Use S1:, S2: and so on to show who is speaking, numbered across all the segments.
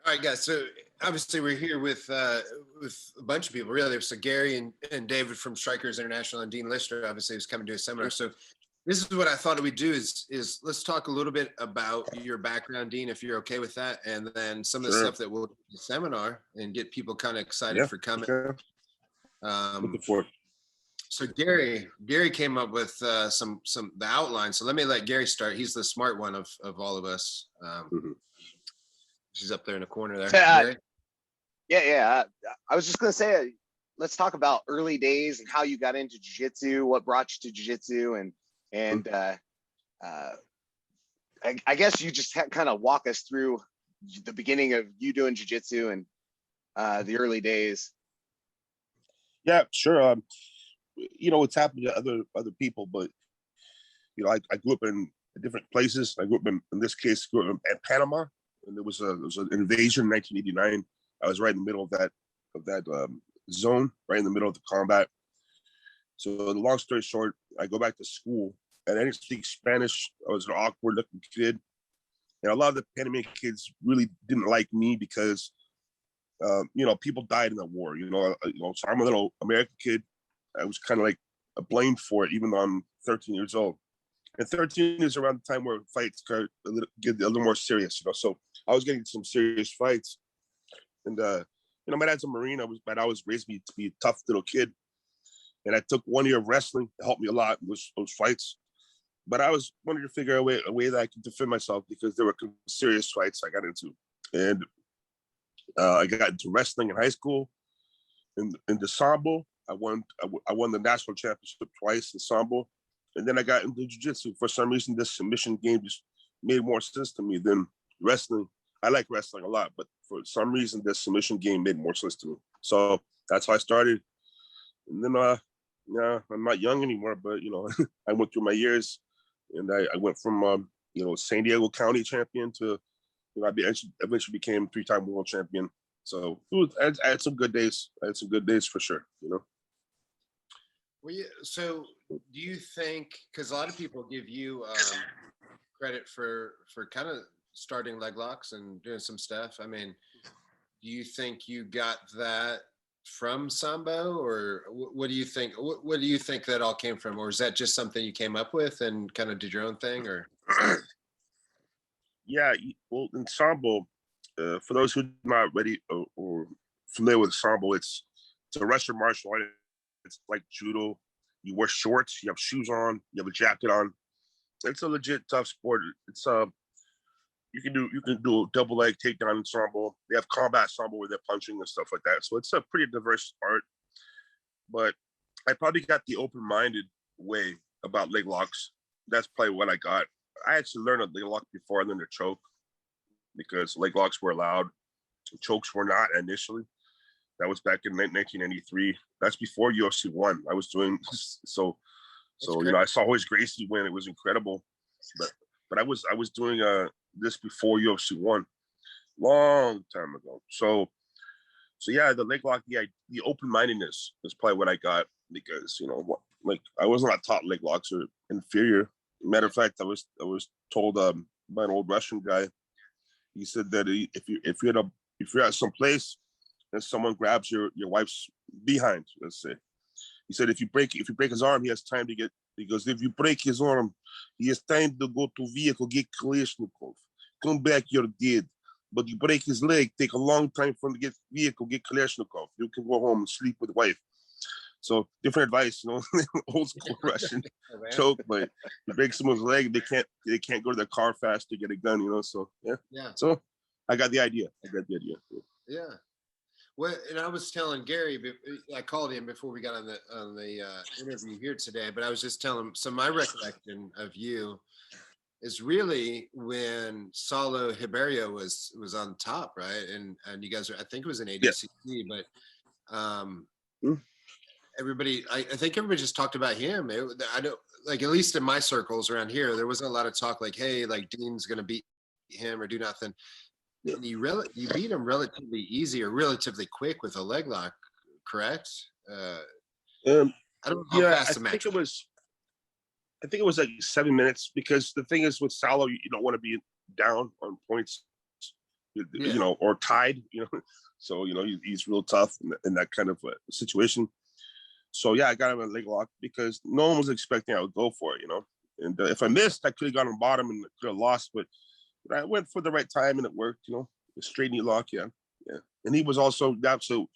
S1: All right, guys. So obviously we're here with a bunch of people. Really, there's Gary and David from Strikers International, and Dean Lister obviously was coming to a seminar. So this is what I thought we'd do is let's talk a little bit about your background, Dean, if you're okay with that, and then some of the stuff that we'll do the seminar and get people kind of excited for coming.
S2: Sure. Looking forward.
S1: So Gary came up with some the outline. So let me let Gary start. He's the smart one of all of us. She's up there in the corner there.
S3: Yeah. I was just gonna say, let's talk about early days and how you got into jiu-jitsu, what brought you to jiu-jitsu, and I guess you just kind of walk us through the beginning of you doing jiu-jitsu and the early days.
S2: Yeah, sure. It's happened to other people, but I grew up in different places. I grew up in this case, grew up in Panama. And there was an invasion in 1989. I was right in the middle of that zone, right in the middle of the combat. So the long story short, I go back to school and I didn't speak Spanish. I was an awkward looking kid. And a lot of the Panamanian kids really didn't like me because, people died in the war, so I'm a little American kid. I was kind of like blamed for it, even though I'm 13 years old. And 13 is around the time where fights get a little more serious, So I was getting some serious fights. And, my dad's a Marine. My dad always raised me to be a tough little kid. And I took 1 year of wrestling to help me a lot in those fights. But I wanted to figure out a way that I could defend myself because there were serious fights I got into. And I got into wrestling in high school. In the Sambo, I won the national championship twice in Sambo. And then I got into jiu-jitsu. For some reason, this submission game just made more sense to me than wrestling. I like wrestling a lot, but for some reason, this submission game made more sense to me. So that's how I started. And then, I'm not young anymore, but, I went through my years. And I went from, San Diego County champion to, I eventually became 3-time world champion. So I had some good days. I had some good days for sure,
S1: Well, so do you think, because a lot of people give you credit for kind of starting leg locks and doing some stuff. I mean, do you think you got that from Sambo, or what do you think? What do you think that all came from? Or is that just something you came up with and kind of did your own thing, or?
S2: Yeah, well, in Sambo, for those who are not ready or familiar with Sambo, it's a Russian martial art. It's like judo. You wear shorts, you have shoes on, you have a jacket on. It's a legit tough sport. It's you can do a double leg takedown in Sambo. They have combat Sambo where they're punching and stuff like that. So it's a pretty diverse art. But I probably got the open-minded way about leg locks. That's probably what I got. I actually learned a leg lock before I learned a choke because leg locks were allowed. Chokes were not initially. That was back in 1993. That's before UFC 1. I was doing so I saw always Gracie win. It was incredible, but I was doing this before UFC 1, long time ago. So yeah, the leg lock, the open-mindedness is probably what I got because I was not taught leg locks are inferior. Matter of fact, I was told by an old Russian guy. He said that if you're at some place and someone grabs your wife's behind, let's say, he said if you break his arm, he has time to get. Because if you break his arm, he has time to go to vehicle, get Kalashnikov, come back, you're dead. But you break his leg, take a long time for him to get vehicle, get Kalashnikov. You can go home and sleep with wife. So different advice, old school Russian choke. But you break someone's leg, they can't go to their car fast to get a gun, So yeah. So I got the idea.
S1: Yeah. Well, and I was telling Gary, I called him before we got on the interview here today, but I was just telling him, so my recollection of you is really when Saulo Ribeiro was on top, right? And you guys I think it was an ADCC, but everybody, I think everybody just talked about him. I don't, like, at least in my circles around here, there wasn't a lot of talk like, hey, like Dean's going to beat him or do nothing. And you beat him relatively easy or relatively quick with a leg lock, correct? I don't know how fast the match.
S2: I think it was like 7 minutes because the thing is with Saulo, you don't want to be down on points. you know, or tied, you know. So, you know, he's real tough in that kind of situation. So, yeah, I got him a leg lock because no one was expecting I would go for it, you know. And if I missed, I could have gone on bottom and could have lost. But I went for the right time and it worked, you know. A straight knee lock, yeah. And he was also the absolute,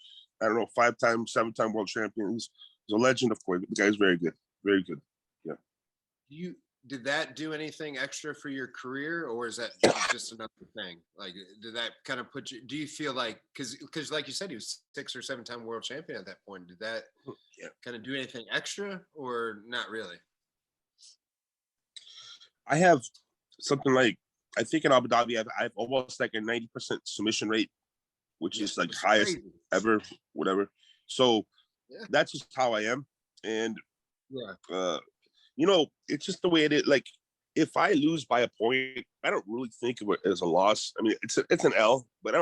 S2: I don't know, 5-time, 7-time world champion. He's a legend, of course. The guy's very good. Very good. Yeah.
S1: Did that do anything extra for your career, or is that just another thing? Like, did that kind of put you? Do you feel like because like you said, he was 6 or 7-time world champion at that point? Did that kind of do anything extra, or not really?
S2: I have something like, I think in Abu Dhabi, I've almost like a 90% submission rate, which is like highest
S1: crazy.
S2: ever, whatever. So that's just how I am. And you know, it's just the way it is. Like, if I lose by a point, I don't really think of it as a loss. I mean, it's an L, but I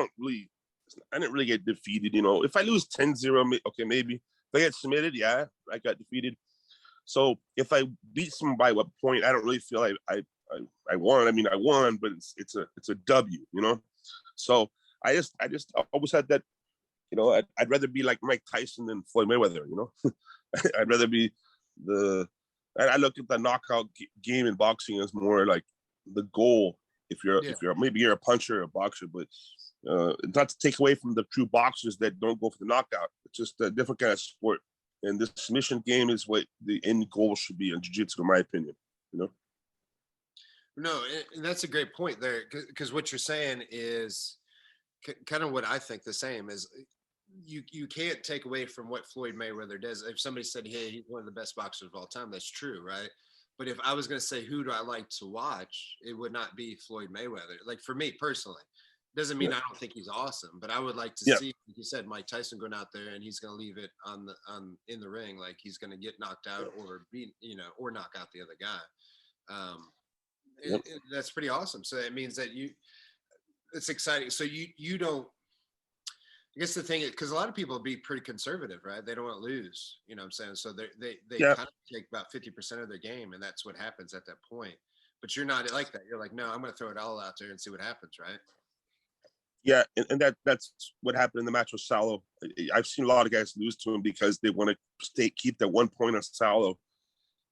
S2: didn't really get defeated, you know. If I lose 10-0, okay, maybe. If I get submitted, yeah, I got defeated. So if I beat someone by what point, I don't really feel like I won. I mean, I won, but it's a W, you know. So I just always had that, you know. I'd rather be like Mike Tyson than Floyd Mayweather, you know. I'd rather be I look at the knockout game in boxing as more like the goal. If you're maybe you're a puncher or a boxer, but not to take away from the true boxers that don't go for the knockout. It's just a different kind of sport. And this submission game is what the end goal should be in jiu-jitsu, in my opinion, you know?
S1: No, and that's a great point there, because what you're saying is kind of what I think the same is. You can't take away from what Floyd Mayweather does. If somebody said, hey, he's one of the best boxers of all time, that's true, right? But if I was going to say, who do I like to watch, it would not be Floyd Mayweather. Like, for me personally, doesn't mean I don't think he's awesome, but I would like to see, like you said, Mike Tyson going out there and he's going to leave it in the ring. Like, he's going to get knocked out or be, you know, or knock out the other guy. That's pretty awesome. So it means that it's exciting. So you don't, I guess the thing is, because a lot of people be pretty conservative, right? They don't want to lose, you know what I'm saying? So they kind of take about 50% of their game, and that's what happens at that point. But you're not like that. You're like, no, I'm going to throw it all out there and see what happens, right?
S2: Yeah, and that's what happened in the match with Salo. I've seen a lot of guys lose to him because they want to keep that 1 point on Salo.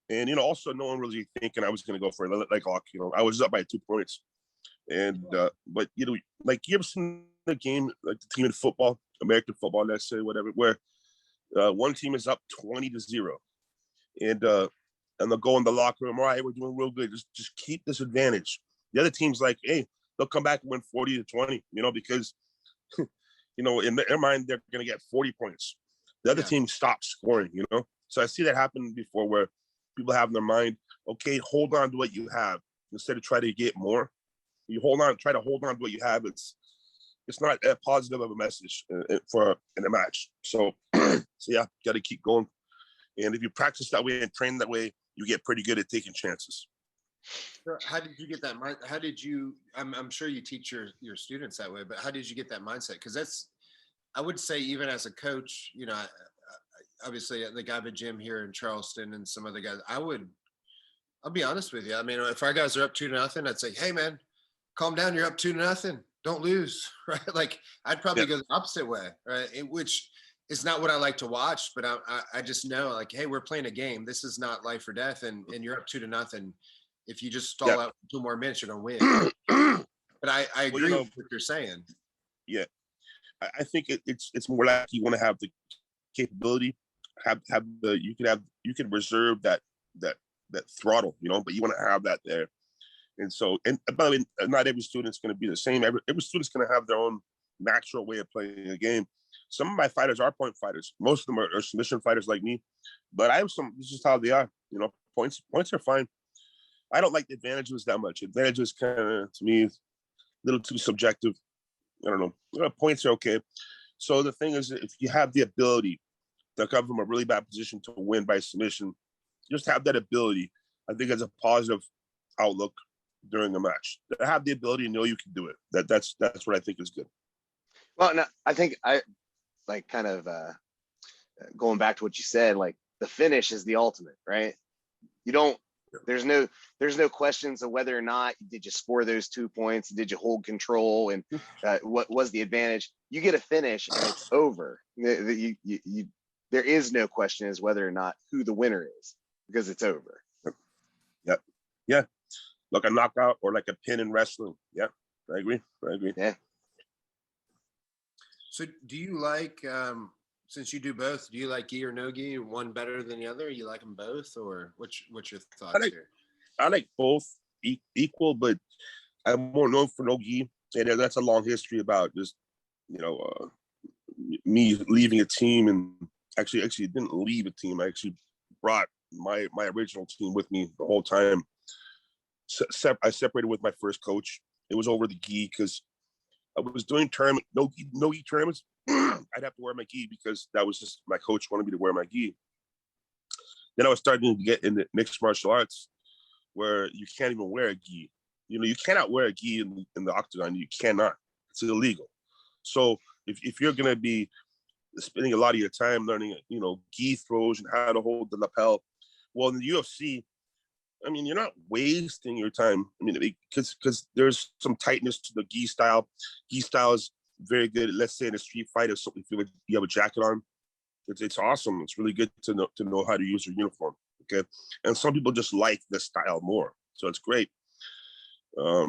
S2: And, you know, also no one really thinking I was going to go for a leg lock. You know, I was up by 2 points. And, but, you know, like, you ever seen a game, like the team in football, American football, let's say, whatever, where one team is up 20-0, and they'll go in the locker room, all right, we're doing real good, just keep this advantage. The other team's like, hey, they'll come back and win 40-20, you know, because you know, in their mind they're going to get 40 points. The other team stops scoring, you know. So I see that happen before, where people have in their mind, okay, hold on to what you have instead of try to get more. You try to hold on to what you have. It's not a positive of a message in a match. So yeah, got to keep going. And if you practice that way and train that way, you get pretty good at taking chances.
S1: So how did you get that mind? How did you? I'm sure you teach your students that way, but how did you get that mindset? Because I would say, even as a coach, you know, obviously the guy at the gym here in Charleston and some other guys, I'll be honest with you. I mean, if our guys are up 2-0, I'd say, hey man, calm down. You're up 2-0. Don't lose, right? Like, I'd probably go the opposite way, right? Which is not what I like to watch, but I just know, like, hey, we're playing a game. This is not life or death, and you're up 2-0. If you just stall out for 2 more minutes, you're gonna win. But I agree with what you're saying.
S2: Yeah, I think it's more like you want to have the capability, you can reserve that throttle, you know, but you want to have that there. And so, and by the way, not every student's going to be the same. Every student's going to have their own natural way of playing a game. Some of my fighters are point fighters. Most of them are submission fighters like me. But I have some. This is how they are. You know, points are fine. I don't like the advantages that much. Advantages kind of, to me, a little too subjective. I don't know. Points are okay. So the thing is, if you have the ability to come from a really bad position to win by submission, just have that ability. I think it's a positive outlook during the match. To have the ability to know you can do it. That's what I think is good.
S3: Well, no, I think I like kind of going back to what you said, like the finish is the ultimate, right? You don't There's no questions of whether or not did you score those 2 points, did you hold control, and what was the advantage. You get a finish and it's over. There is no question as whether or not who the winner is, because it's over.
S2: Yep. Yeah. Like a knockout or like a pin in wrestling. Yeah, I agree.
S3: Yeah.
S1: So do you like, since you do both, do you like gi or no gi, one better than the other? You like them both, or what's your thoughts here?
S2: I like both equal, but I'm more known for no gi, and that's a long history about just, me leaving a team, and actually didn't leave a team. I actually brought my original team with me the whole time. I separated with my first coach. It was over the gi because I was doing no gi tournaments. I'd have to wear my gi because that was just my coach wanted me to wear my gi. Then I was starting to get into mixed martial arts where you can't even wear a gi. You cannot wear a gi in the octagon. You cannot. It's illegal. So if you're going to be spending a lot of your time learning, gi throws and how to hold the lapel, well, in the UFC, I mean, you're not wasting your time. I mean, because there's some tightness to the gi style. Gi style is very good. Let's say in a street fight, if you have a jacket on, it's awesome. It's really good to know how to use your uniform. Okay, and some people just like the style more, so it's great. But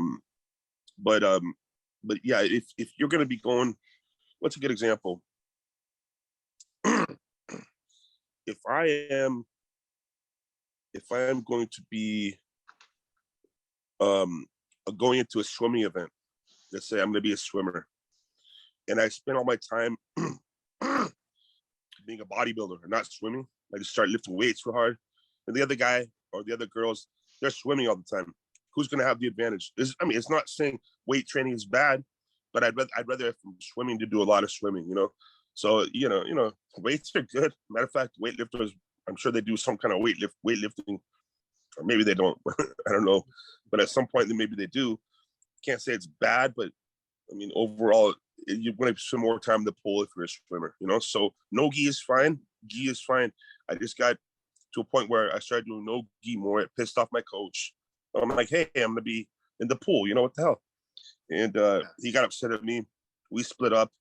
S2: yeah, if you're gonna be going, what's a good example? If I am going to be going into a swimming event, let's say I'm going to be a swimmer, and I spend all my time being a bodybuilder and not swimming. I just start lifting weights real hard, and the other guy or the other girls, they're swimming all the time. Who's going to have the advantage? It's not saying weight training is bad, but I'd rather from swimming to do a lot of swimming. So weights are good. Matter of fact, weightlifters, I'm sure they do some kind of weightlifting, or maybe they don't. I don't know, but at some point, then maybe they do. Can't say it's bad, but I mean, overall, you want to spend more time in the pool if you're a swimmer. So no gi is fine. Gi is fine. I just got to a point where I started doing no gi more. It pissed off my coach. I'm like, hey, I'm gonna be in the pool. What the hell? And he got upset at me. We split up,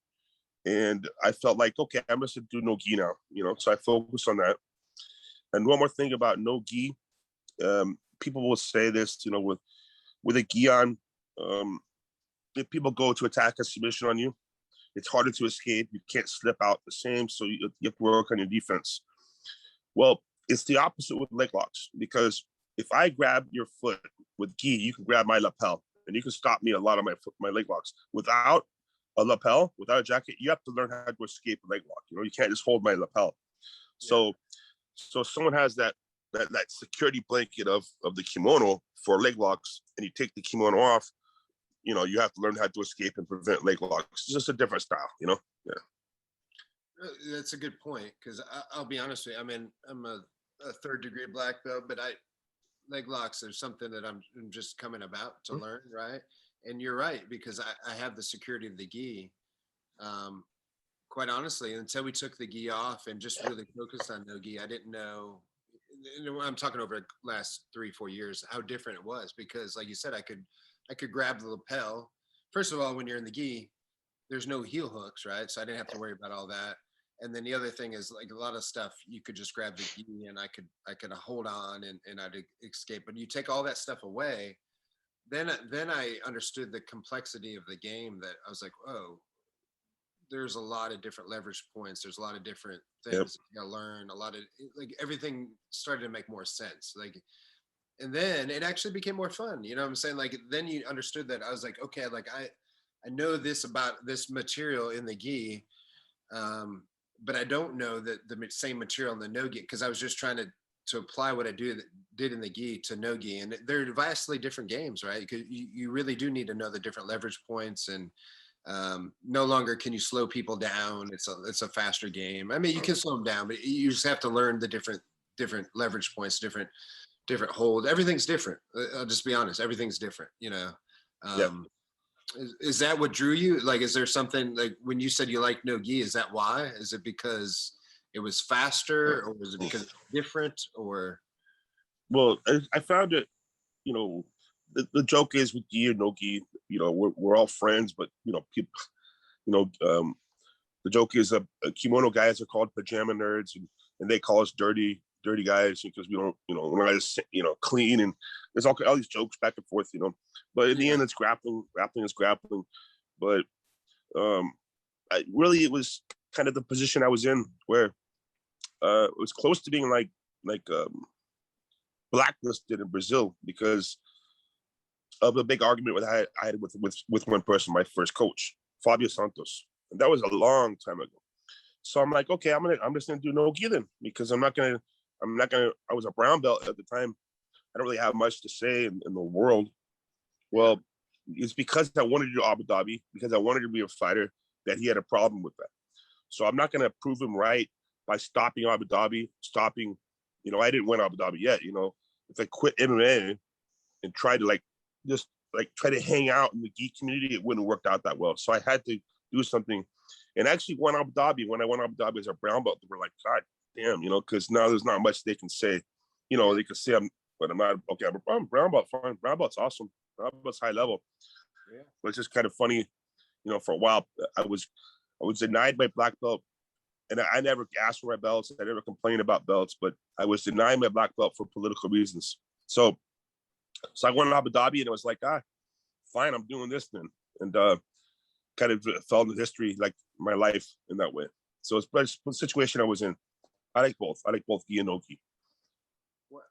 S2: and I felt like, okay, I'm just gonna do no gi now. So I focused on that. And one more thing about no gi, people will say this, with a gi on, if people go to attack a submission on you, it's harder to escape. You can't slip out the same, so you have to work on your defense. Well, it's the opposite with leg locks, because if I grab your foot with gi, you can grab my lapel, and you can stop me a lot of my leg locks. Without a lapel, without a jacket, you have to learn how to escape a leg lock. You can't just hold my lapel. Yeah. So if someone has that security blanket of the kimono for leg locks, and you take the kimono off, you have to learn how to escape and prevent leg locks. It's just a different style, Yeah.
S1: That's a good point, because I'll be honest with you. I mean, I'm a third-degree black belt, but leg locks are something that I'm just coming about to learn, right? And you're right, because I have the security of the gi. Quite honestly, until we took the gi off and just really focused on no gi, I didn't know. I'm talking over the last 3-4 years, how different it was, because like you said, I could grab the lapel. First of all, when you're in the gi, there's no heel hooks, right? So I didn't have to worry about all that. And then the other thing is, like, a lot of stuff you could just grab the gi and I could hold on and I'd escape. But you take all that stuff away, then I understood the complexity of the game. That I was like, oh, there's a lot of different leverage points. There's a lot of different things you gotta learn. A lot of, like, everything started to make more sense. Like, and then it actually became more fun. You know what I'm saying? Like, then you understood that. I was like, okay, like I know this about this material in the gi, but I don't know that the same material in the no-gi, because I was just trying to apply what I did in the gi to no-gi, and they're vastly different games, right? Because you really do need to know the different leverage points, and no longer can you slow people down. It's a faster game. I mean, you can slow them down, but you just have to learn the different leverage points, different hold. Everything's different. I'll just be honest. Everything's different. Is that what drew you? Like, is there something, like, when you said you like no gi, is that why? Is it because it was faster, or was it because it's different, or?
S2: Well, I found it, you know, the joke is with Gi and Nogi, you know, we're all friends, but you know, people, you know, the joke is kimono guys are called pajama nerds, and they call us dirty guys because we don't, you know, we're not as, you know, clean, and there's all these jokes back and forth, you know. But in the end, it's grappling. Grappling is grappling. But it was kind of the position I was in where it was close to being like blacklisted in Brazil because of a big argument I had with one person, my first coach, Fabio Santos, and that was a long time ago. So I'm like, okay, I'm just gonna do Nogi then because I'm not gonna. I was a brown belt at the time. I don't really have much to say in the world. Well, it's because I wanted to do Abu Dhabi, because I wanted to be a fighter, that he had a problem with that. So I'm not gonna prove him right by stopping Abu Dhabi, you know, I didn't win Abu Dhabi yet, you know. If I quit MMA and try to try to hang out in the gi community, it wouldn't have worked out that well. So I had to do something. And actually won Abu Dhabi. When I won Abu Dhabi as a brown belt, they were like, God damn, you know, because now there's not much they can say. You know, they can say I'm not okay, I'm brown belt, fine. Brown belt's awesome. Brown belt's high level. Yeah. But it's just kind of funny, you know, for a while I was denied my black belt. And I never asked for my belts. I never complained about belts, but I was denied my black belt for political reasons. So I went to Abu Dhabi and it was like, fine, I'm doing this then. And kind of fell into history, like my life in that way. So it's the situation I was in. I like both. I like both gi and Nogi.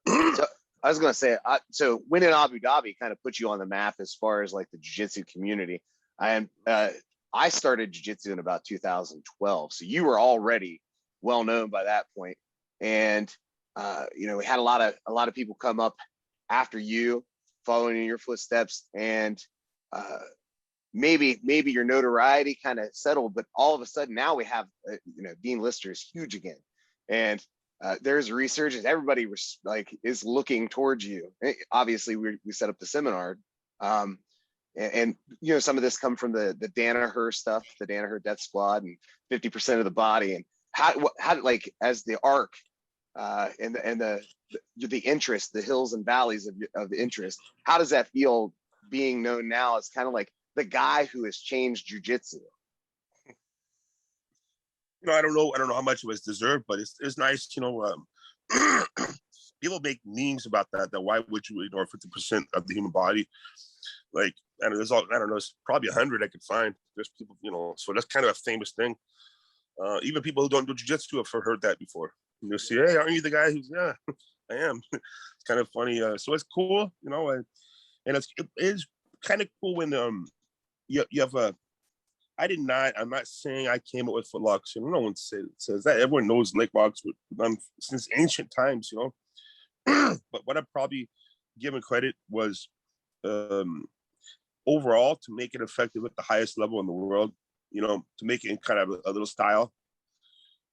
S3: So I was gonna say, so winning Abu Dhabi kind of put you on the map as far as like the jiu-jitsu community. I started jiu-jitsu in about 2012, so you were already well known by that point. And you know, we had a lot of people come up after you, following in your footsteps, and maybe your notoriety kind of settled, but all of a sudden now we have you know, Dean Lister is huge again, and there's a resurgence. Everybody is looking towards you. Obviously, we set up the seminar, and you know, some of this come from the Danaher stuff, the Danaher Death Squad, and 50% of the body, and how like as the arc and the interest, the hills and valleys of the interest. How does that feel being known now as kind of like the guy who has changed jiu-jitsu?
S2: You know, I don't know how much it was deserved, but it's nice, you know. People make memes about that why would you ignore 50% of the human body? Like, and there's all, I don't know, it's probably 100 I could find. There's people, you know, so that's kind of a famous thing. Even people who don't do jiu-jitsu have heard that before. And you'll see, hey, aren't you the guy who's, yeah, I am. It's kind of funny. So it's cool, you know, and it is kind of cool when you have a, I'm not saying I came up with footlocks, and no one says that. Everyone knows leg locks were done since ancient times, you know. But what I'm probably giving credit was overall to make it effective at the highest level in the world, you know, to make it in kind of a little style,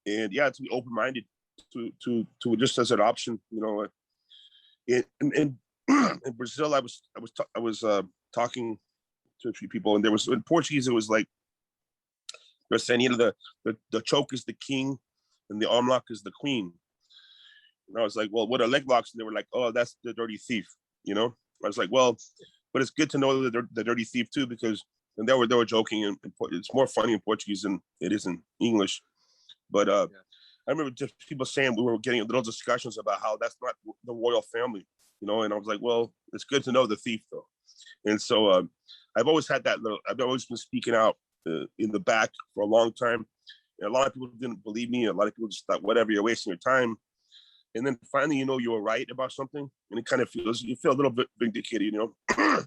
S2: and yeah, to be open-minded to just as an option, you know. In Brazil, I was talking to a few people, and there was, in Portuguese, it was like they're saying, you know, the choke is the king and the arm lock is the queen. And I was like, well, what are leg locks? And they were like, oh, that's the dirty thief, you know. I was like, well, but it's good to know that they're the dirty thief too, because, and they were joking, and it's more funny in Portuguese than it is in English. But I remember just people saying, we were getting little discussions about how that's not the royal family, you know. And I was like, well, it's good to know the thief though. And so I've always had that I've always been speaking out in the back for a long time. And a lot of people didn't believe me. A lot of people just thought, whatever, you're wasting your time. And then finally, you know, you were right about something, and it kind of you feel a little bit vindicated, you know.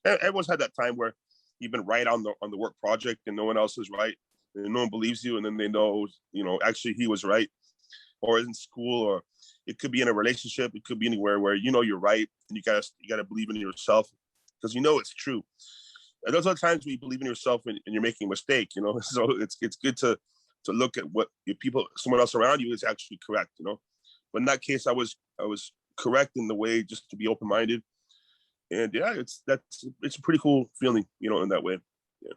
S2: Everyone's had that time where you've been right on the work project and no one else is right, and no one believes you, and then they know, you know, actually he was right, or in school, or it could be in a relationship, it could be anywhere where you know you're right, and you gotta believe in yourself because you know it's true. And those are times when you believe in yourself and you're making a mistake, you know. So it's good to look at what someone else around you is actually correct, you know. But in that case, I was correct in the way, just to be open-minded, and yeah, it's a pretty cool feeling, you know, in that way. Yeah.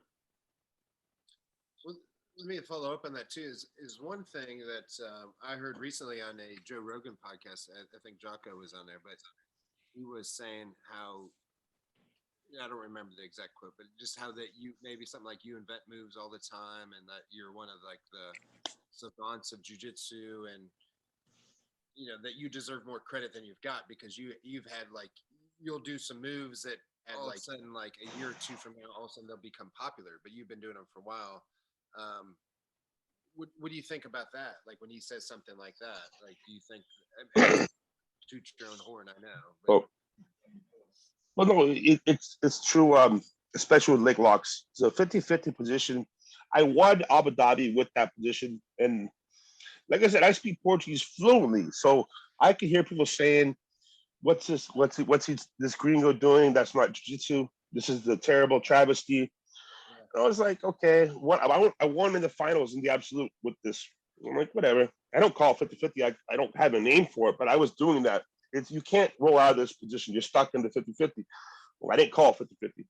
S1: let me follow up on that too. Is one thing that I heard recently on a Joe Rogan podcast. I think Jocko was on there, but he was saying how, I don't remember the exact quote, but just how that you, maybe something like, you invent moves all the time, and that you're one of like the savants of jujitsu, and that you deserve more credit than you've got, because you've had, like, you'll do some moves that all of a sudden, like a year or two from now, all of a sudden they'll become popular, but you've been doing them for a while. What do you think about that? Like when he says something like that, like, do you think, toot your own horn? I know.
S2: But, well, no, it's true. Especially with leg locks, it's a 50-50 position. I won Abu Dhabi with that position, and like I said, I speak Portuguese fluently, so I can hear people saying, "What's this? This gringo doing? That's not jiu-jitsu. This is the terrible travesty." I was like, okay, what? I won in the finals in the absolute with this. I'm like, whatever. I don't call it 50-50. I don't have a name for it, but I was doing that. You can't roll out of this position. You're stuck in the 50-50. Well, I didn't call it 50-50.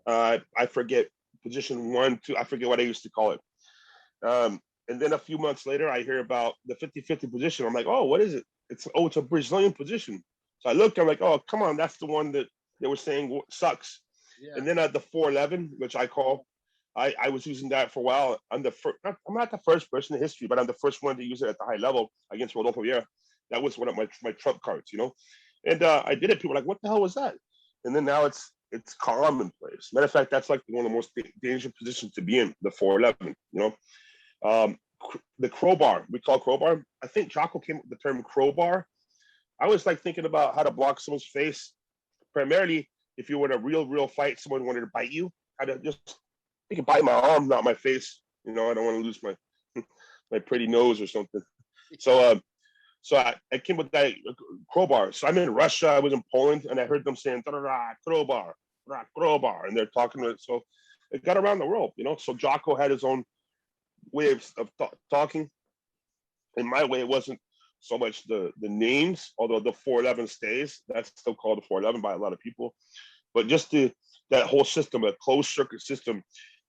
S2: Yeah. I forget position 1, 2. I forget what I used to call it. And then a few months later, I hear about the 50-50 position. I'm like, oh, what is it? It's a Brazilian position. So I looked. I'm like, oh, come on, that's the one that they were saying sucks. Yeah. And then at the 411, which I call, I was using that for a while. I'm not the first person in history, but I'm the first one to use it at the high level against Rodolfo Vieira. That was one of my trump cards, And I did it. People were like, what the hell was that? And then now it's commonplace. Matter of fact, that's like one of the most dangerous positions to be in, the 411, the crowbar, we call crowbar. I think Jocko came up with the term crowbar. I was like thinking about how to block someone's face, primarily if you were in a real fight, someone wanted to bite you, you can bite my arm, not my face. I don't want to lose my pretty nose or something. So I came with that crowbar. So I'm in Russia, I was in Poland, and I heard them saying crowbar, crowbar, and they're talking to it. So it got around the world, So Jocko had his own way of talking. In my way, it wasn't so much the names, although the 411 stays. That's still called the 411 by a lot of people. But just that whole system, a closed circuit system,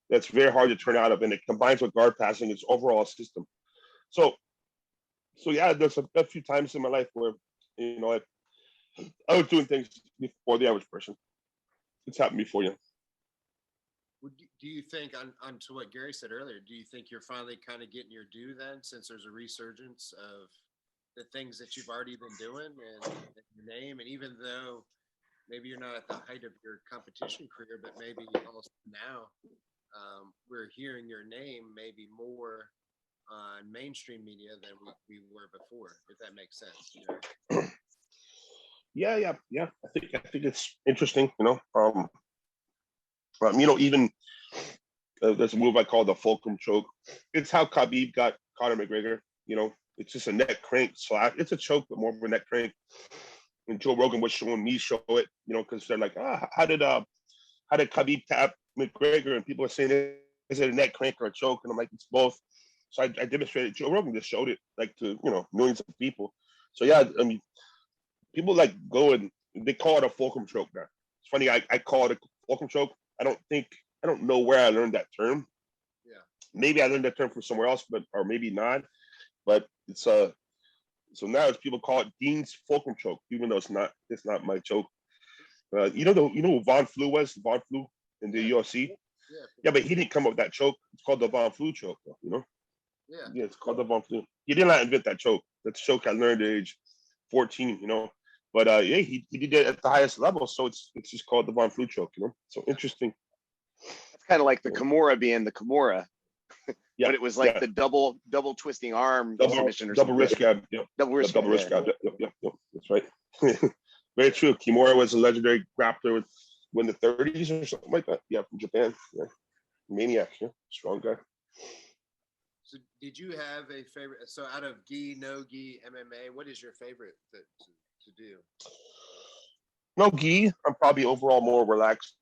S2: that's very hard to turn out of, and it combines with guard passing. It's overall system. So yeah, there's a few times in my life where I was doing things before the average person. It's happened before you.
S1: Do you think, on to what Gary said earlier, do you think you're finally kind of getting your due then, since there's a resurgence of the things that you've already been doing and your name, and even though maybe you're not at the height of your competition career, but maybe also now we're hearing your name maybe more on mainstream media than we were before, if that makes sense.
S2: Yeah. I think it's interesting, even there's a move I call the Fulcrum Choke. It's how Khabib got Conor McGregor. It's just a neck crank slap. It's a choke, but more of a neck crank. And Joe Rogan was showing me show it, because they're like, how did Khabib tap McGregor? And people are saying, is it a neck crank or a choke? And I'm like, it's both. So I demonstrated. Joe Rogan just showed it, like, to millions of people. So yeah, I mean, people like go and they call it a Fulcrum Choke now. It's funny, I call it a Fulcrum Choke. I don't know where I learned that term. Yeah. Maybe I learned that term from somewhere else, or maybe not. But it's so now it's people call it Dean's Fulcrum Choke, even though it's not my choke. You know who Von Flue was? Von Flue in the UFC. Yeah, but he didn't come up with that choke. It's called the Von Flue choke, though, Yeah, it's called the Von Flue. He did not invent that choke. That choke I learned at age 14, But yeah, he did it at the highest level, so it's just called the Von Flue choke, So interesting.
S3: It's kind of like the Kimura being the Kimura. Yeah, but it was like the double twisting arm submission or
S2: double wrist grab. Yep. Double wrist grab. Yep. That's right. Very true. Kimura was a legendary grappler in the 30s or something like that. Yeah, from Japan. Yeah. Maniac. Yeah, strong guy.
S1: So did you have a favorite? So out of gi, no gi, MMA, what is your favorite to do?
S2: No gi. I'm probably overall more relaxed.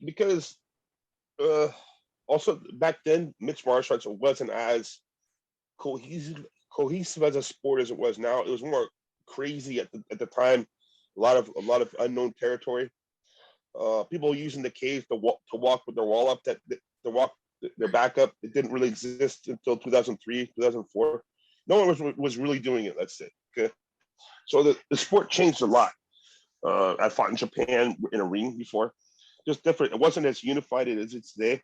S2: Because also back then, mixed martial arts wasn't as cohesive as a sport as it was now. It was more crazy at the time. A lot of unknown territory. People using the cage to walk with their wall up. That to walk their back up. It didn't really exist until 2003, 2004. No one was really doing it, let's say. Okay. So the sport changed a lot. I fought in Japan in a ring before. Just different. It wasn't as unified as it's today.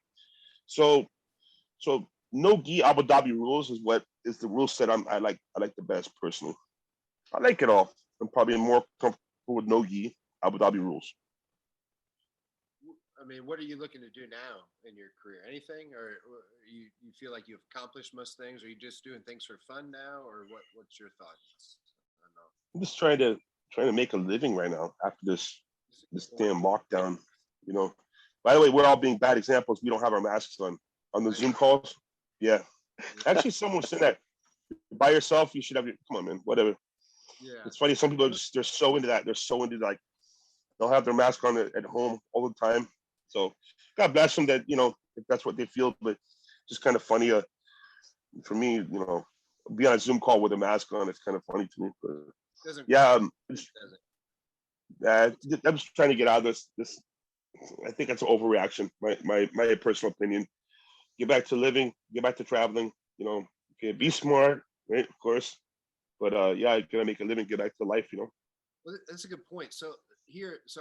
S2: So Nogi Abu Dhabi rules is the rule set I like the best personally. I like it all. I'm probably more comfortable with Nogi Abu Dhabi rules.
S1: I mean, what are you looking to do now in your career? Anything, or you feel like you've accomplished most things? Or are you just doing things for fun now, or what's your thoughts? I don't know.
S2: I'm just trying to make a living right now after this damn lockdown. You know. By the way, we're all being bad examples. We don't have our masks on the Zoom calls. Yeah. Actually, someone said that by yourself, you should have your, come on, man, whatever.
S1: Yeah.
S2: It's funny. Some people they're so into that. They're so into like, they'll have their mask on at home all the time. So God bless them that, if that's what they feel, but just kind of funny. For me, be on a Zoom call with a mask on, it's kind of funny to me. But yeah. I'm just trying to get out of this. I think that's an overreaction. My personal opinion. Get back to living, get back to traveling, okay, be smart, right? Of course. But yeah, gotta make a living, get back to life,
S1: Well, that's a good point. So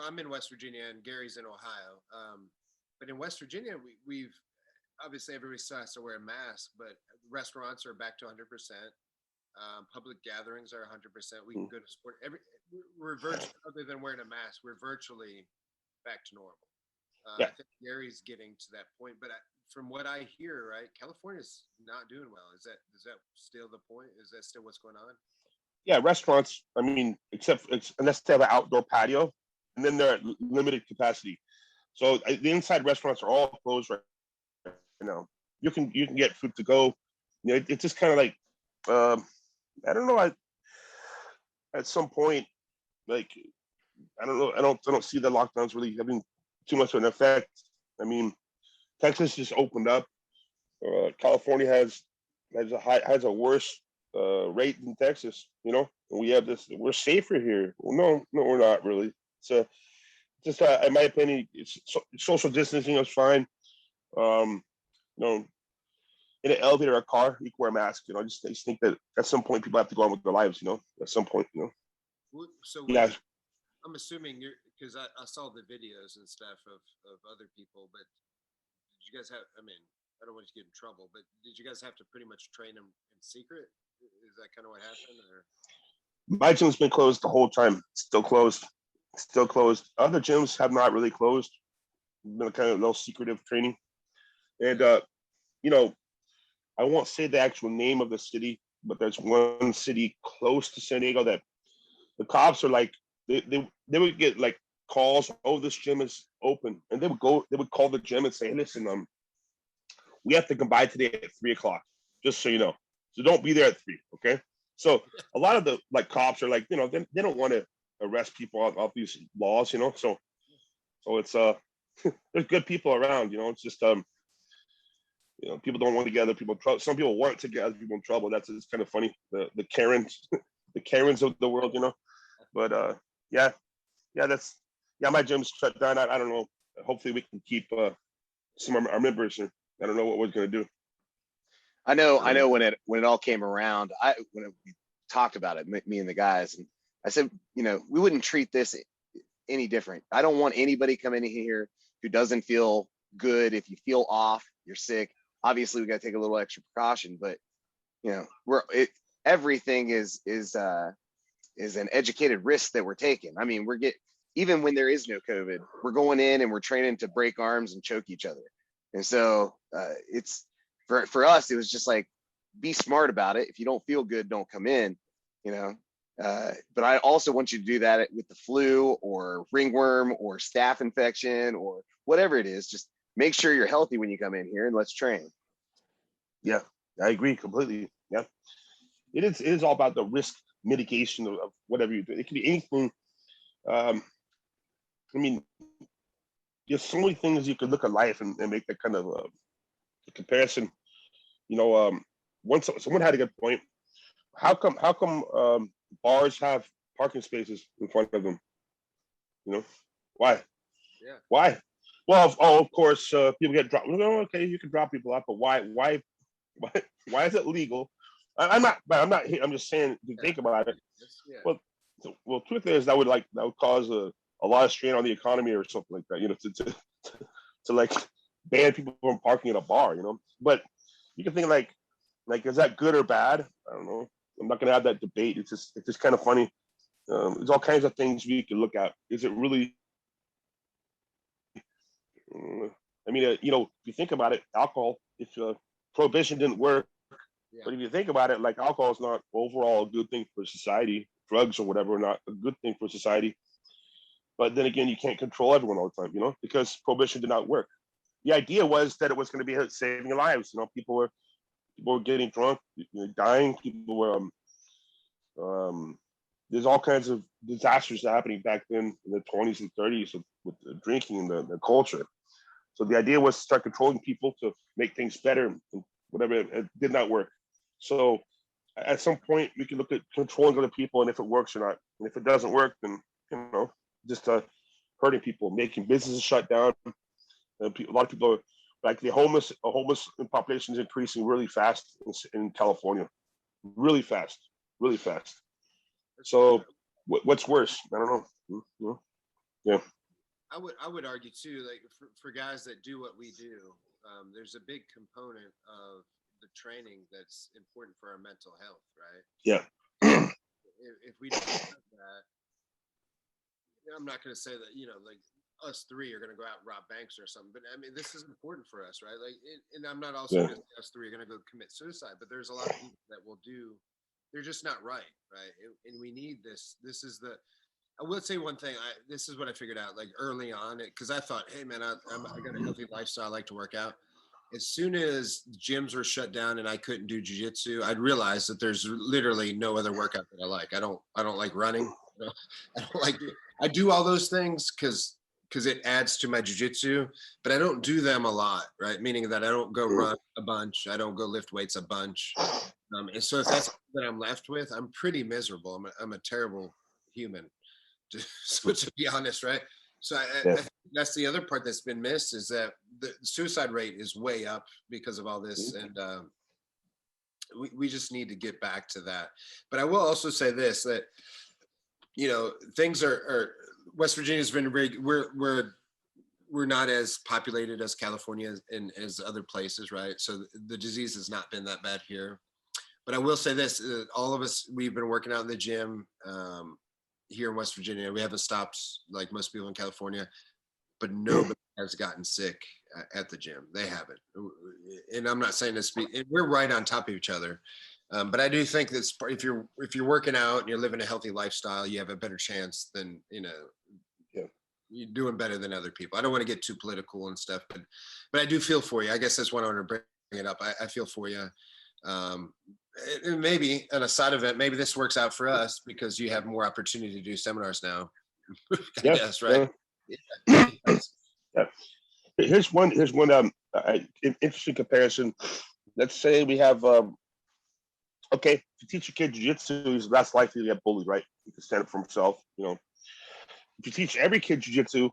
S1: I'm in West Virginia and Gary's in Ohio. But in West Virginia, we've obviously everybody still has to wear a mask, but restaurants are back to 100%. Public gatherings are 100%. We can go to sport. We're virtually, other than wearing a mask, we're virtually back to normal.
S2: Yeah.
S1: I think Gary's getting to that point, but from what I hear, right, California's not doing well. Is that still the point? Is that still what's going on?
S2: Yeah, restaurants. I mean, unless they have an outdoor patio, and then they're at limited capacity. So the inside restaurants are all closed right now. You can get food to go. It's just kind of like, I don't know. At some point, like, I don't know. I don't see the lockdowns really having too much of an effect. I mean, Texas just opened up. California has a worse rate than Texas. We have this. We're safer here. Well, no, we're not really. So, just in my opinion, social distancing is fine. In an elevator or a car, you can wear a mask. I just think that at some point people have to go on with their lives. At some point.
S1: So
S2: yeah.
S1: I'm assuming because I saw the videos and stuff of other people, but did you guys have? I mean, I don't want you to get in trouble, but did you guys have to pretty much train them in secret? Is that kind of what happened? Or
S2: my gym's been closed the whole time. Still closed. Other gyms have not really closed. Been kind of a little secretive training, and I won't say the actual name of the city, but there's one city close to San Diego that the cops are like they would get like calls, oh, this gym is open, and they would call the gym and say, hey, listen, we have to come by today at 3:00, just so you know. So don't be there at 3, okay? So a lot of the like cops are like, they don't want to arrest people off these laws, So it's there's good people around, It's just people don't want to get other people in trouble. Some people want to get other people in trouble. It's kind of funny. The Karens, the Karens of the world, But yeah, my gym's shut down. I don't know. Hopefully we can keep some of our members. I don't know what we're gonna do.
S3: I know when it all came around, we talked about it, me and the guys, and I said, we wouldn't treat this any different. I don't want anybody coming in here who doesn't feel good. If you feel off, you're sick. Obviously, we got to take a little extra precaution, but everything is an educated risk that we're taking. I mean, even when there is no COVID, we're going in and we're training to break arms and choke each other. And so it's for us, it was just like, be smart about it. If you don't feel good, don't come in, but I also want you to do that with the flu or ringworm or staph infection or whatever it is. Just make sure you're healthy when you come in here and let's train.
S2: Yeah, I agree completely. Yeah, it is all about the risk mitigation of whatever you do. It can be anything. I mean, there's so many things you could look at life and make that kind of a comparison. Once someone had a good point. How come bars have parking spaces in front of them? Why?
S1: Yeah.
S2: Why? Well, of course, people get dropped. No, okay, you can drop people off, but why is it legal? I'm not. I'm just saying. If you think about it,
S1: Yeah.
S2: well, truth is that would cause a lot of strain on the economy or something like that. You know, to like ban people from parking at a bar. You know, but you can think like is that good or bad? I don't know. I'm not gonna have that debate. It's just kind of funny. There's all kinds of things we can look at. Is it really? I mean, you know, if you think about it, alcohol. If prohibition didn't work,
S1: Yeah.
S2: but if you think about it, like alcohol is not overall a good thing for society. Drugs or whatever are not a good thing for society. But then again, you can't control everyone all the time, you know, because prohibition did not work. The idea was that it was going to be saving lives. You know, people were getting drunk, dying. People were there's all kinds of disasters happening back then in the 20s and 30s with the drinking and the culture. So the idea was to start controlling people to make things better and whatever. It did not work. So at some point we can look at controlling other people and if it works or not. And if it doesn't work, then, you know, just hurting people, making businesses shut down. A lot of people are like the homeless population is increasing really fast in California, really fast. So what's worse? I don't know. Yeah.
S1: I would argue too, like for guys that do what we do, there's a big component of the training that's important for our mental health, right?
S2: Yeah.
S1: If we don't have that, I'm not going to say that, you know, like us three are going to go out and rob banks or something, but I mean, this is important for us, right? Like, and I'm not also going to say us three are going to go commit suicide, but there's a lot of people that will do, they're just not right? And we need this. This is the, I will say one thing. This is what I figured out like early on, because I thought, hey man, I got a healthy lifestyle. I like to work out. As soon as gyms were shut down and I couldn't do jujitsu, I'd realized that there's literally no other workout that I like. I don't like running. I don't like. I do all those things because it adds to my jujitsu, but I don't do them a lot, right? Meaning that I don't go run a bunch. I don't go lift weights a bunch. And so if that's what I'm left with, I'm pretty miserable. I'm a terrible human. So to be honest, right? So I think that's the other part that's been missed is that the suicide rate is way up because of all this, and we just need to get back to that. But I will also say this, that you know things are West Virginia's been very we're not as populated as California and as other places, right? So the disease has not been that bad here. But I will say this: all of us, we've been working out in the gym. Here in West Virginia, we haven't stopped like most people in California, but nobody has gotten sick at the gym. They haven't. And I'm not saying this, we're right on top of each other. But I do think that if you're working out and you're living a healthy lifestyle, you have a better chance than, you know, you're doing better than other people. I don't want to get too political and stuff, but I do feel for you. I guess that's why I want to bring it up. I feel for you. And maybe on a side event, maybe this works out for us because you have more opportunity to do seminars now. I guess, right?
S2: Yeah. Here's one interesting comparison. Let's say we have okay, if you teach a kid jiu-jitsu, he's less likely to get bullied, right? He can stand up for himself, you know. If you teach every kid jiu-jitsu,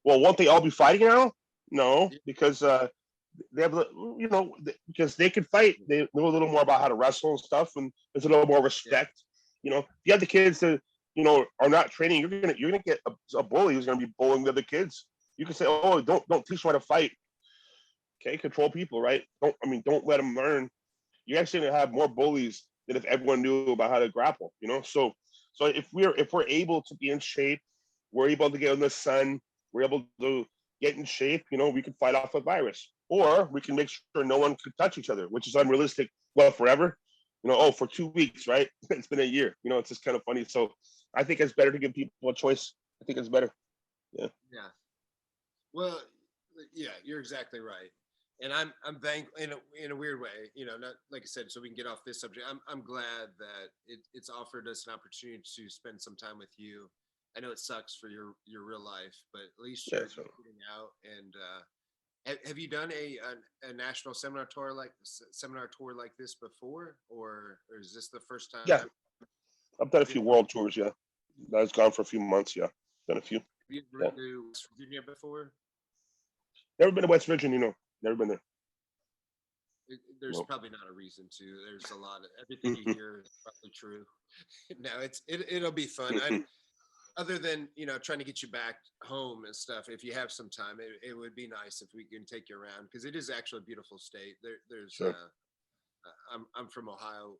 S2: well, won't they all be fighting now? No, because they have, you know, because they can fight. They know a little more about how to wrestle and stuff, and there's a little more respect. You know, if you have the kids that, you know, are not training, you're gonna get a bully who's gonna be bullying the other kids. You can say, oh, don't teach them how to fight. Okay, control people, right? Don't let them learn. You're actually gonna have more bullies than if everyone knew about how to grapple. You know, so if we're able to be in shape, we're able to get in the sun, we're able to get in shape. You know, we can fight off a virus, or we can make sure no one could touch each other, which is unrealistic. Well, forever, you know, oh, for 2 weeks, right? It's been a year. You know, it's just kind of funny. So I think it's better to give people a choice. I think it's better. Yeah.
S1: Well, yeah, you're exactly right. And I'm thankful in a weird way, you know, not like I said, so we can get off this subject. I'm glad that it's offered us an opportunity to spend some time with you. I know it sucks for your real life, but at least you're getting out. And have you done a national seminar tour like this before, or is this the first time?
S2: Yeah, I've done a few world tours. Yeah, I was gone for a few months. Yeah, done a few.
S1: Have you been to West Virginia before?
S2: Never been to West Virginia, never been there.
S1: There's
S2: Nope.
S1: probably not a reason to. There's a lot of everything you hear is probably true. No, it'll be fun. Other than trying to get you back home and stuff, if you have some time, it would be nice if we can take you around, because it is actually a beautiful state. There's
S2: Sure.
S1: I'm from Ohio,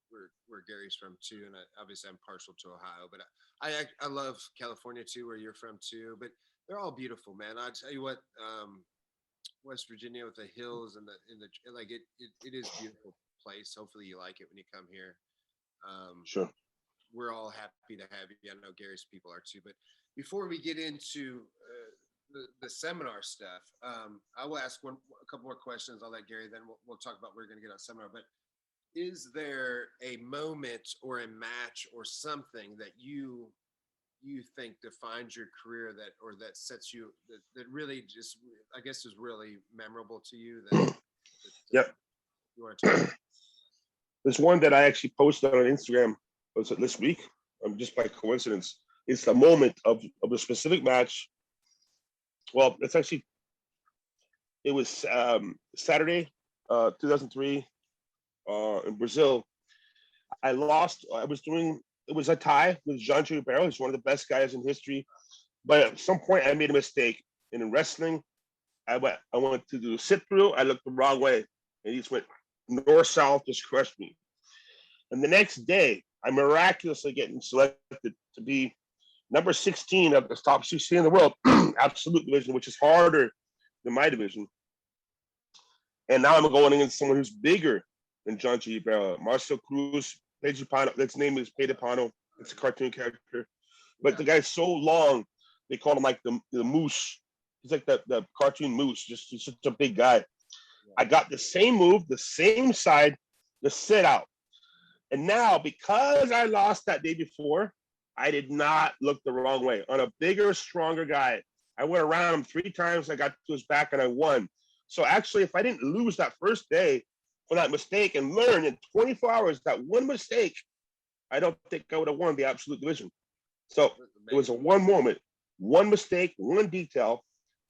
S1: where Gary's from too, and obviously I'm partial to Ohio, but I love California too, where you're from too. But they're all beautiful, man. I tell you what, West Virginia with the hills and the like, it is a beautiful place. Hopefully you like it when you come here.
S2: Sure.
S1: We're all happy to have you. I know Gary's people are too. But before we get into the seminar stuff, I will ask a couple more questions. I'll let Gary, then we'll talk about what we're going to get on seminar. But is there a moment or a match or something that you think defines your career, that sets you, that really just, I guess, is really memorable to you?
S2: Yep.
S1: You want to talk about?
S2: There's one that I actually posted on Instagram this week, just by coincidence. It's the moment of a specific match. Well, it was Saturday, 2003, in Brazil. I lost. It was a tie with Jean Ribeiro. He's one of the best guys in history. But at some point, I made a mistake. And in wrestling, I went to do a sit through. I looked the wrong way, and he just went north south, just crushed me. And the next day, I miraculously getting selected to be number 16 of the top 16 in the world, absolute division, which is harder than my division. And now I'm going against someone who's bigger than John G. Ribeiro, Marcel Cruz. His name is Pedro Pano. It's a cartoon character. But the guy's so long, they call him like the moose. He's like the cartoon moose, he's such a big guy. I got the same move, the same side, the sit out. And now, because I lost that day before, I did not look the wrong way. On a bigger, stronger guy, I went around him 3 times, I got to his back, and I won. So actually, if I didn't lose that first day for that mistake and learn in 24 hours that one mistake, I don't think I would have won the absolute division. So it was a one moment, one mistake, one detail.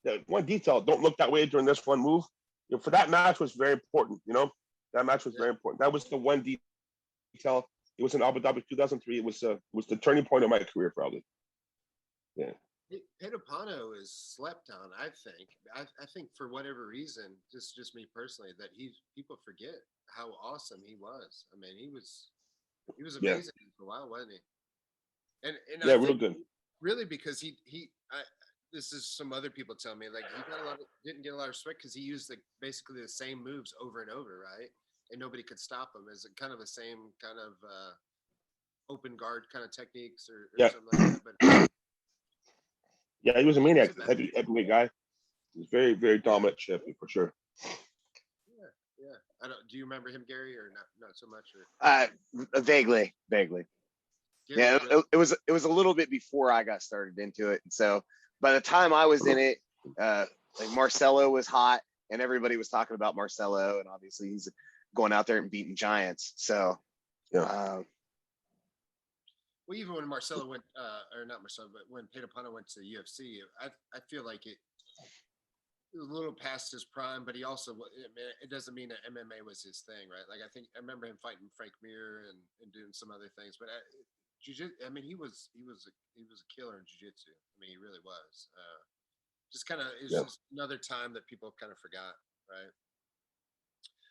S2: That one detail, don't look that way during this one move. For that match was very important, That match was very important. That was the one detail. It was in Abu Dhabi 2003. It was the turning point of my career, probably. Yeah.
S1: Pedro Pano is slept on, I think. I think for whatever reason, just me personally, that people forget how awesome he was. I mean, he was amazing for a while, wasn't he? And
S2: yeah,
S1: I
S2: real
S1: think
S2: good.
S1: Really, because this is some other people tell me, like, he didn't get a lot of respect because he used basically the same moves over and over, right? And nobody could stop him. Is it kind of the same kind of open guard kind of techniques or something like that? But
S2: yeah, he was a maniac, heavyweight guy. He was very, very dominant champion for sure.
S1: Yeah. Do you remember him, Gary, or not so much? Or
S3: Vaguely.
S1: Gary,
S3: Yeah, it was a little bit before I got started into it, and so by the time I was in it, like Marcelo was hot, and everybody was talking about Marcelo, and obviously he's going out there and beating giants. So,
S2: yeah.
S1: Well, even when Marcelo went, or not Marcelo, but when Pedro Pano went to the UFC, I feel like it was a little past his prime, but he also, it doesn't mean that MMA was his thing, right? Like, I remember him fighting Frank Mir and doing some other things, but jiu-jitsu, I mean, he was a killer in jiu-jitsu. I mean, he really was. Just kind of, it's just another time that people kind of forgot, right?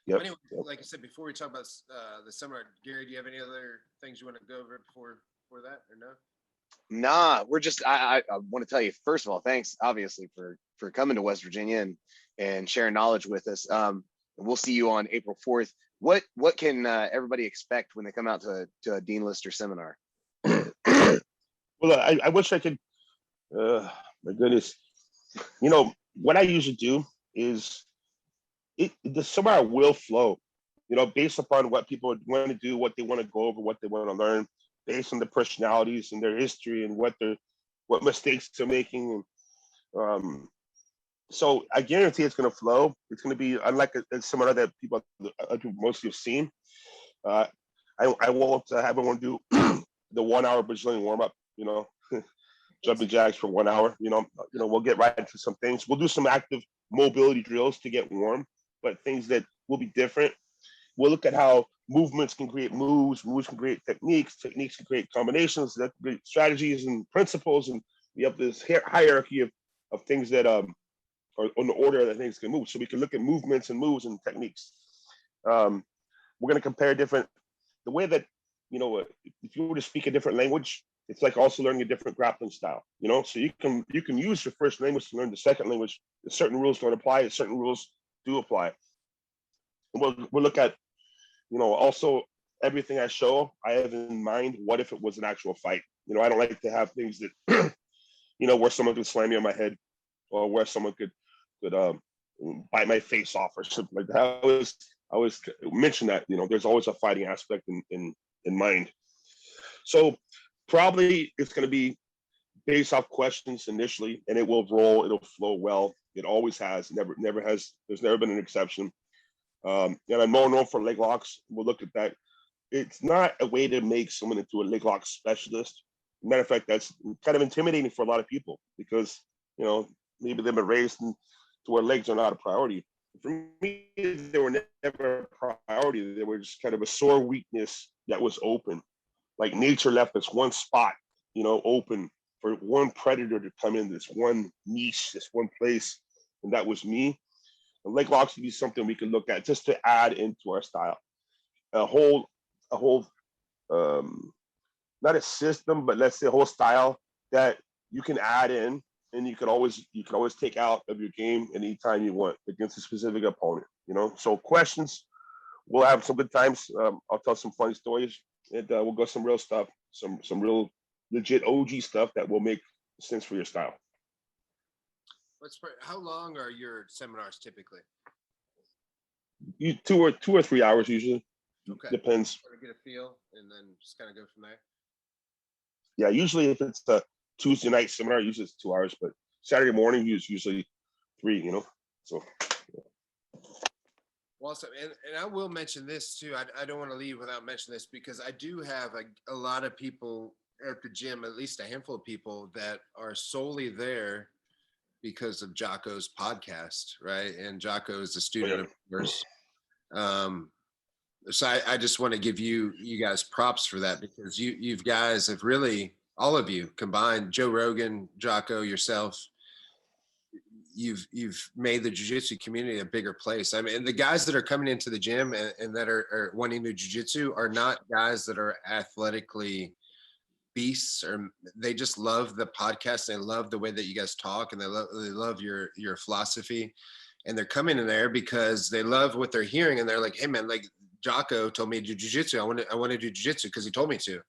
S2: Yep.
S1: Anyway, like I said, before we talk about the seminar, Gary, do you have any other things you want to go over before that, or no?
S3: Nah, we're just, I want to tell you, first of all, thanks obviously for coming to West Virginia and sharing knowledge with us. We'll see you on April 4th. What can everybody expect when they come out to a Dean Lister seminar?
S2: Well, I wish I could, my goodness, what I usually do is the seminar will flow, based upon what people want to do, what they want to go over, what they want to learn, based on the personalities and their history and what mistakes they're making. So I guarantee it's going to flow. It's going to be unlike a seminar that people mostly have seen. I won't have everyone do the 1 hour Brazilian warm up, jumping jacks for 1 hour. We'll get right into some things. We'll do some active mobility drills to get warm, but things that will be different. We'll look at how movements can create moves, moves can create techniques, techniques can create combinations, that can create strategies and principles, and we have this hierarchy of things that are on the order that things can move. So we can look at movements and moves and techniques. We're going to compare the way that, if you were to speak a different language, it's like also learning a different grappling style, so you can use your first language to learn the second language. Certain rules don't apply, certain rules do apply. And we'll look at, also everything I show, I have in mind, what if it was an actual fight? I don't like to have things that, where someone could slam me on my head, or where someone could bite my face off or something like that. I always mention that, there's always a fighting aspect in mind. So probably it's going to be based off questions initially, and it will roll, it'll flow well. It always has, never has, there's never been an exception. And I'm more known for leg locks. We'll look at that. It's not a way to make someone into a leg lock specialist. Matter of fact, that's kind of intimidating for a lot of people because, maybe they've been raised to where legs are not a priority. For me, they were never a priority. They were just kind of a sore weakness that was open. Like nature left this one spot, open for one predator to come in, this one niche, this one place. And that was me. And leg locks would be something we could look at just to add into our style. A whole, not a system, but let's say a whole style that you can add in, and you can always take out of your game anytime you want against a specific opponent. So questions, we'll have some good times. I'll tell some funny stories, and we'll go some real stuff, some real legit OG stuff that will make sense for your style.
S1: How long are your seminars typically?
S2: 2 or 3 hours usually. Okay. Depends.
S1: Get a feel and then just kind of go from there.
S2: Yeah, usually if it's a Tuesday night seminar, usually it's 2 hours, but Saturday morning is usually 3. So. Yeah.
S1: Well, awesome. And I will mention this too. I don't want to leave without mentioning this because I do have a lot of people at the gym, at least a handful of people that are solely there because of Jocko's podcast, right? And Jocko is a student of yours. So I just want to give you guys props for that because you guys have really, all of you combined, Joe Rogan, Jocko, yourself, you've made the jiu-jitsu community a bigger place. I mean, the guys that are coming into the gym and that are wanting to jiu-jitsu are not guys that are athletically beasts, or they just love the podcast. They love the way that you guys talk, and they love your philosophy, and they're coming in there because they love what they're hearing, and they're like, hey man, like Jocko told me to do jiu-jitsu. I want to do jiu-jitsu because he told me to.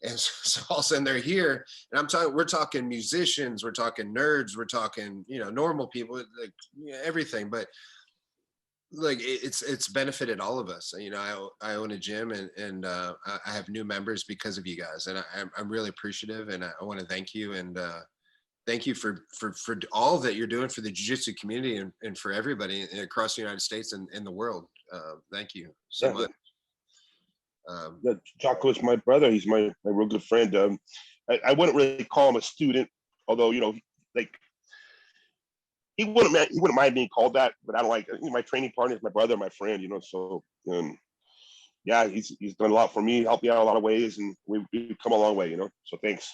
S1: And so all of a sudden they're here, and we're talking musicians, we're talking nerds, we're talking, normal people, like everything. But like it's benefited all of us. I own a gym, and I have new members because of you guys, and I'm really appreciative, and I want to thank you, and thank you for all that you're doing for the jiu-jitsu community and for everybody across the United States and in the world. Thank you so much.
S2: Jocko is my brother. He's my real good friend. I wouldn't really call him a student, although like he wouldn't mind being called that. But I don't like my training partner is my brother, my friend. So yeah, he's done a lot for me, helped me out a lot of ways, and we've come a long way. So thanks.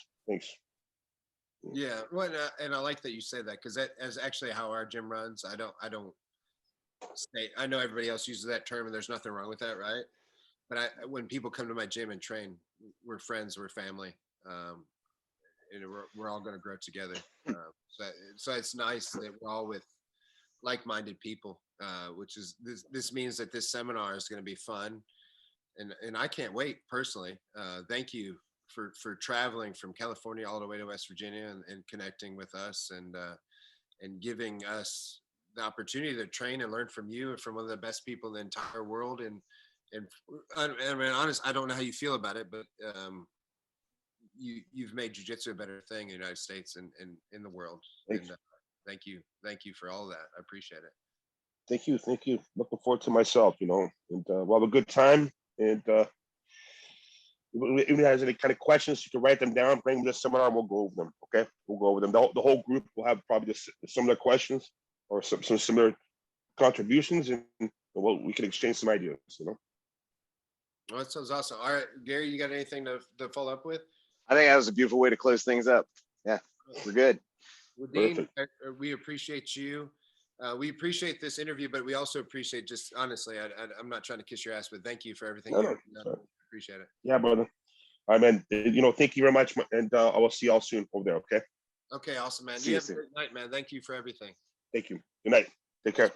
S1: Yeah, well, and I like that you say that because that is actually how our gym runs. I don't say, I know everybody else uses that term, and there's nothing wrong with that, right? But when people come to my gym and train, we're friends, we're family, and we're all going to grow together. So it's nice that we're all with like-minded people, which is this means that this seminar is going to be fun, and I can't wait personally. Thank you for traveling from California all the way to West Virginia and connecting with us and giving us the opportunity to train and learn from you and from one of the best people in the entire world. And I mean, honest, I don't know how you feel about it, but you've made jiu-jitsu a better thing in the United States and in the world. Thanks. And thank you for all that. I appreciate it.
S2: Thank you. Looking forward to myself, and we'll have a good time. And if anyone has any kind of questions, you can write them down, bring them to the seminar, and we'll go over them. Okay, we'll go over them. The whole group will have probably just similar questions. or some similar contributions, and well, we can exchange some ideas, you know.
S1: Well, that sounds awesome. All right, Gary, you got anything to follow up with?
S3: I think that was a beautiful way to close things up. Yeah, we're good.
S1: Well, Dean, we appreciate you. We appreciate this interview, but we also appreciate, just honestly, I'm not trying to kiss your ass, but thank you for everything.
S2: No,
S1: appreciate it.
S2: Yeah, brother. All right, man. You know, thank you very much, and I will see y'all soon over there. Okay.
S1: Okay, awesome, man.
S3: See
S1: You
S3: you
S1: have a
S3: soon.
S1: great night, man. Thank you for everything.
S2: Thank you. Good night. Take care.